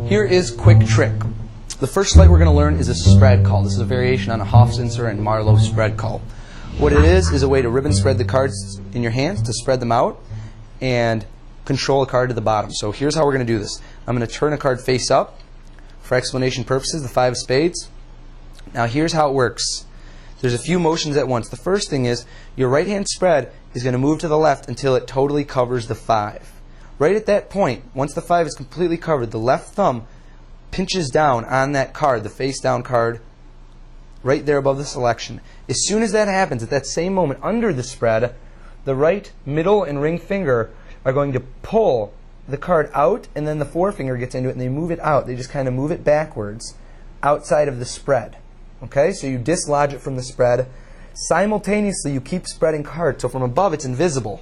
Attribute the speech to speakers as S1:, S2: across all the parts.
S1: Here is quick trick. The first sleight we're going to learn is a spread call. This is a variation on a Hofzinser and Marlowe spread call. What it is a way to ribbon spread the cards in your hands, to spread them out and control a card to the bottom. So here's how we're going to do this. I'm going to turn a card face up for explanation purposes, the 5 of spades. Now here's how it works. There's a few motions at once. The first thing is your right hand spread is going to move to the left until it totally covers the 5. Right at that point, once the 5 is completely covered, the left thumb pinches down on that card, the face down card, right there above the selection. As soon as that happens, at that same moment under the spread, the right middle and ring finger are going to pull the card out, and then the forefinger gets into it and they move it out. They just kind of move it backwards outside of the spread. Okay, so you dislodge it from the spread. Simultaneously, you keep spreading cards. So from above, it's invisible.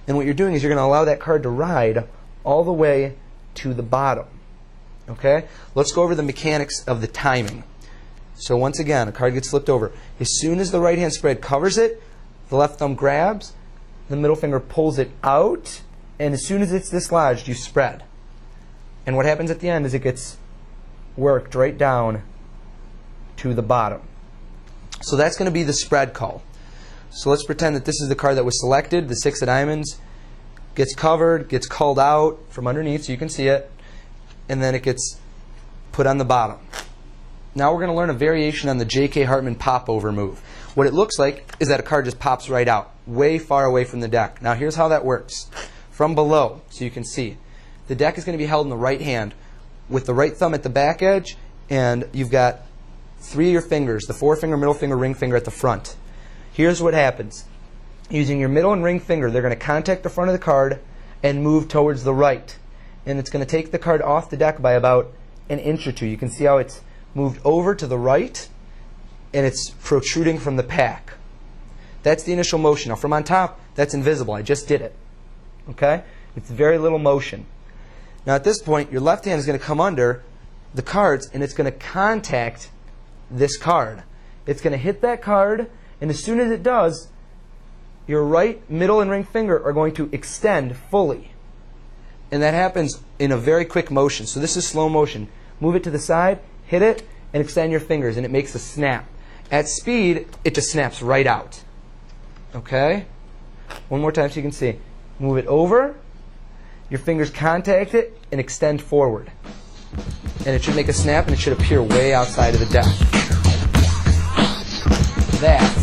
S1: And what you're doing is you're going to allow that card to ride all the way to the bottom. Okay? Let's go over the mechanics of the timing. So once again, a card gets flipped over. As soon as the right hand spread covers it, the left thumb grabs, the middle finger pulls it out, and as soon as it's dislodged, you spread. And what happens at the end is it gets worked right down to the bottom. So that's going to be the spread call. So let's pretend that this is the card that was selected, the 6 of diamonds. Gets covered, gets called out from underneath so you can see it, and then it gets put on the bottom. Now we're going to learn a variation on the J.K. Hartman popover move. What it looks like is that a card just pops right out, way far away from the deck. Now here's how that works. From below, so you can see, the deck is going to be held in the right hand with the right thumb at the back edge, and you've got 3 of your fingers, the forefinger, middle finger, ring finger at the front. Here's what happens. Using your middle and ring finger, they're going to contact the front of the card and move towards the right. And it's going to take the card off the deck by about an inch or 2. You can see how it's moved over to the right and it's protruding from the pack. That's the initial motion. Now from on top, that's invisible. I just did it. Okay? It's very little motion. Now at this point, your left hand is going to come under the cards and it's going to contact this card. It's going to hit that card, and as soon as it does, your right, middle, and ring finger are going to extend fully. And that happens in a very quick motion. So this is slow motion. Move it to the side, hit it, and extend your fingers, and it makes a snap. At speed, it just snaps right out. Okay? One more time so you can see. Move it over, your fingers contact it, and extend forward. And it should make a snap, and it should appear way outside of the deck. That